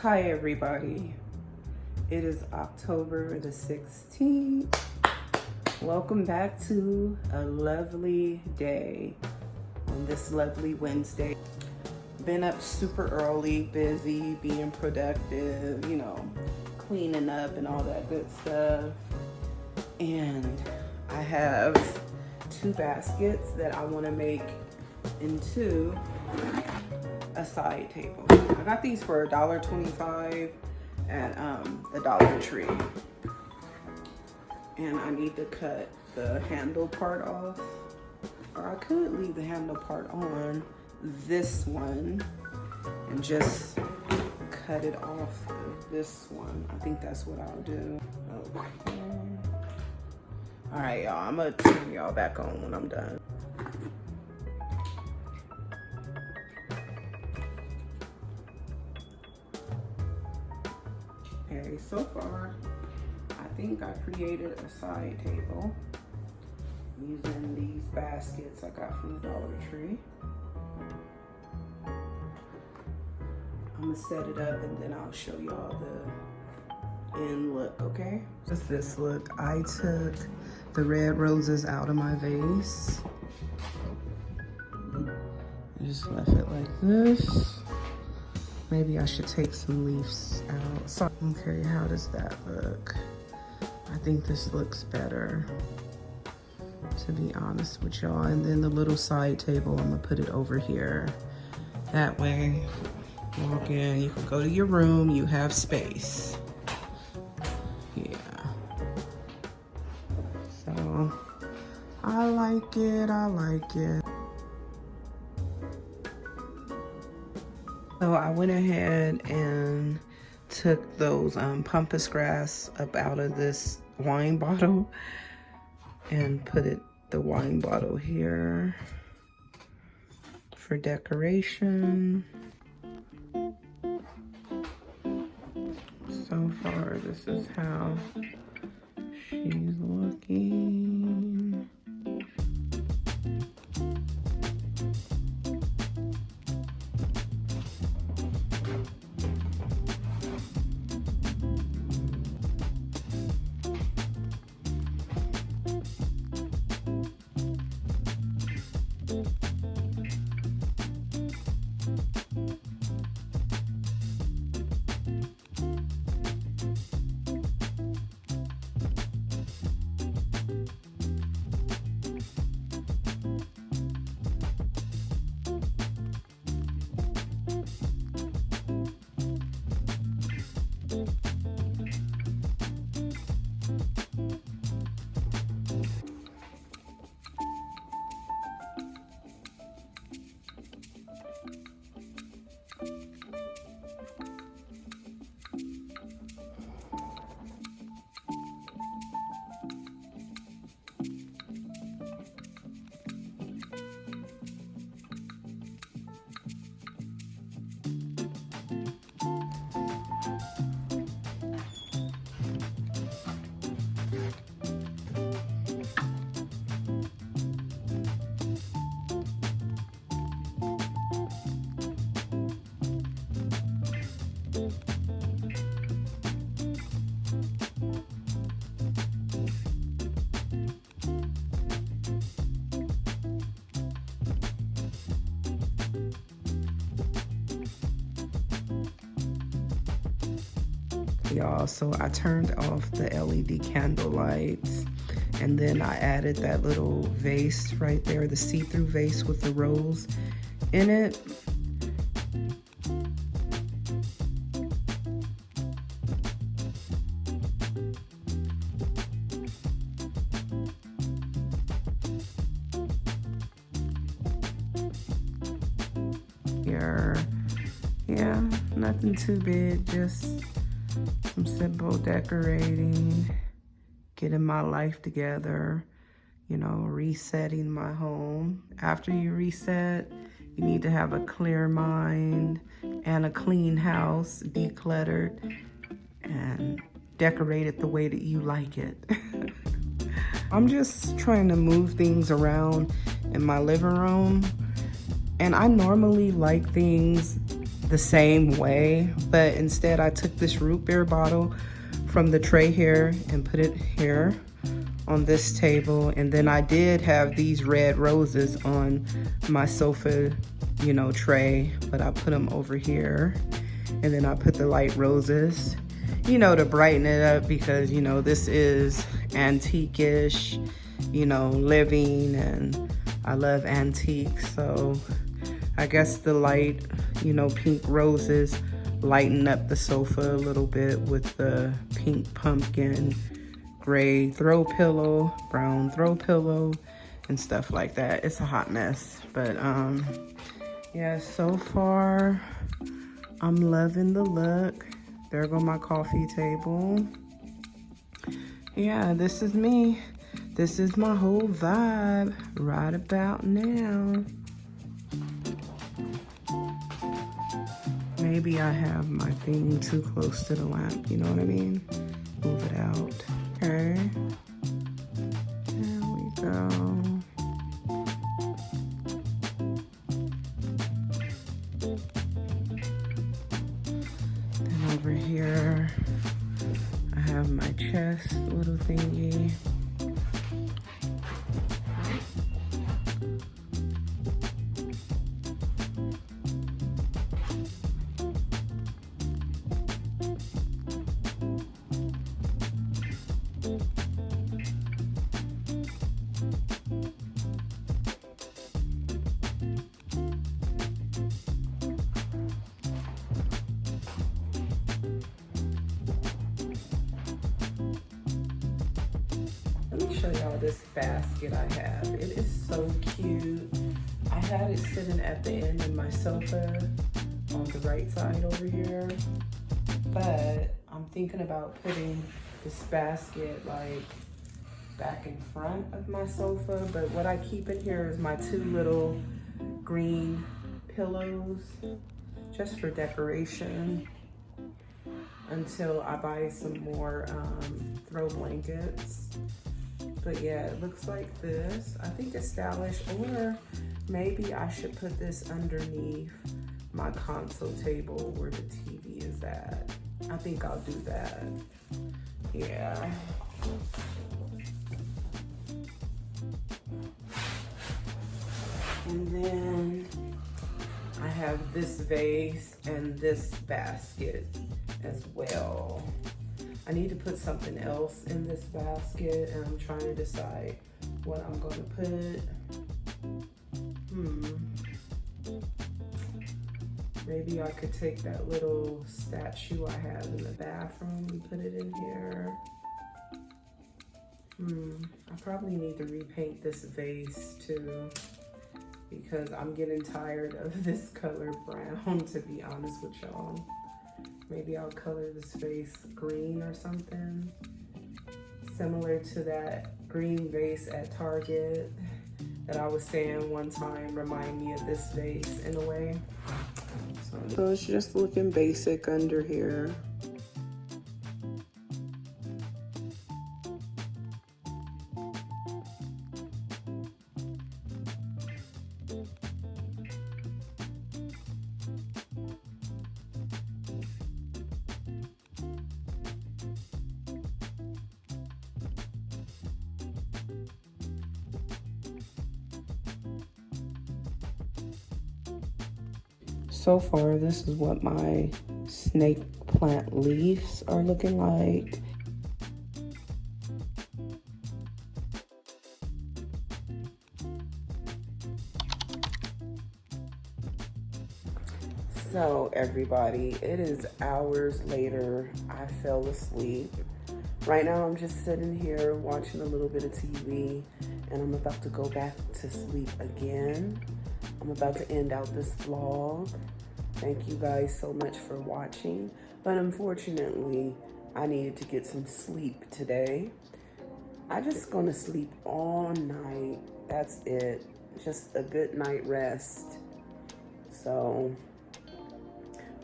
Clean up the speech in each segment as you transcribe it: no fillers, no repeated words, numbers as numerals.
Hi everybody, it is October the 16th. Welcome back to a lovely day on this lovely Wednesday. Been up super early, busy, being productive, you know, cleaning up and all that good stuff. And I have 2 baskets that I want to make into a side table. I got these for $1.25 at the Dollar Tree. And I need to cut the handle part off. Or I could leave the handle part on this one and just cut it off of this one. I think that's what I'll do. Okay. All right, y'all, I'm gonna turn y'all back on when I'm done. Okay, so far, I think I created a side table using these baskets I got from the Dollar Tree. I'm gonna set it up and then I'll show y'all the end look, okay? Just this look. I took the red roses out of my vase. I just left it like this. Maybe I should take some leaves out. So, okay, how does that look? I think this looks better, to be honest with y'all. And then the little side table, I'm gonna put it over here. That way, walk in, you can go to your room, you have space. Yeah. So, I like it, I like it. So I went ahead and took those pampas grass up out of this wine bottle and put the wine bottle here for decoration. So far, this is how she's looking. Y'all, so I turned off the LED candle lights and then I added that little vase right there, the see-through vase with the rose in it. Here, yeah, nothing too big, just some simple decorating, getting my life together, you know, resetting my home. After you reset, you need to have a clear mind and a clean house, decluttered, and decorated the way that you like it. I'm just trying to move things around in my living room, and I normally like things the same way, but instead I took this root beer bottle from the tray here and put it here on this table. And then I did have these red roses on my sofa, you know, tray, but I put them over here. And then I put the light roses, you know, to brighten it up, because, you know, this is antique-ish, you know, living, and I love antiques. So I guess the light, you know, pink roses lighten up the sofa a little bit with the pink pumpkin, gray throw pillow, brown throw pillow, and stuff like that. It's a hot mess, but yeah, so far I'm loving the look. There go my coffee table. Yeah, this is me. This is my whole vibe right about now. Maybe I have my thing too close to the lamp, you know what I mean? Move it out. Okay. There we go. Then over here, I have my chest little thingy. Let me show y'all this basket I have. It is so cute. I had it sitting at the end of my sofa on the right side over here, but I'm thinking about putting this basket like back in front of my sofa. But what I keep in here is my two little green pillows, just for decoration, until I buy some more throw blankets. But yeah, it looks like this. I think it's stylish, or maybe I should put this underneath my console table where the TV is at. I think I'll do that. Yeah. And then I have this vase and this basket as well. I need to put something else in this basket, and I'm trying to decide what I'm going to put. Maybe I could take that little statue I have in the bathroom and put it in here. I probably need to repaint this vase too, because I'm getting tired of this color brown, to be honest with y'all. Maybe I'll color this vase green or something, similar to that green vase at Target that I was saying one time remind me of this vase in a way. So it's just looking basic under here. So far, this is what my snake plant leaves are looking like. So everybody, it is hours later. I fell asleep. Right now I'm just sitting here watching a little bit of TV, and I'm about to go back to sleep again. I'm about to end out this vlog. Thank you guys so much for watching. But unfortunately, I needed to get some sleep today. I'm just gonna sleep all night. That's it. Just a good night rest. So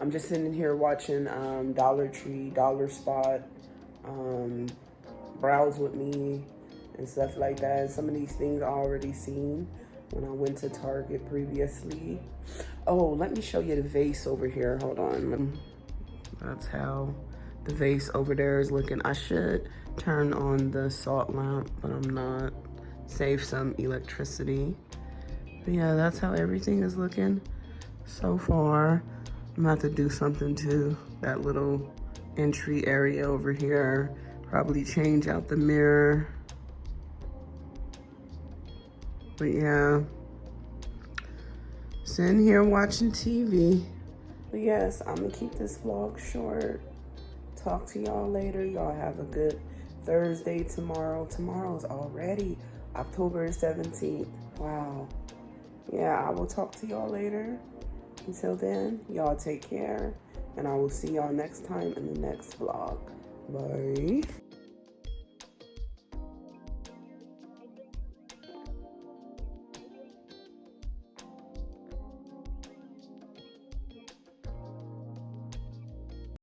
I'm just sitting here watching Dollar Tree, Dollar Spot, Browse With Me, and stuff like that. Some of these things I already seen, when I went to Target previously. Oh, let me show you the vase over here. Hold on. That's how the vase over there is looking. I should turn on the salt lamp, but I'm not. Save some electricity. But yeah, that's how everything is looking so far. I'm gonna have to do something to that little entry area over here. Probably change out the mirror. But yeah, sitting here watching TV. But yes, I'm gonna keep this vlog short. Talk to y'all later. Y'all have a good Thursday tomorrow. Tomorrow's already October 17th. Wow. Yeah, I will talk to y'all later. Until then, y'all take care. And I will see y'all next time in the next vlog. Bye.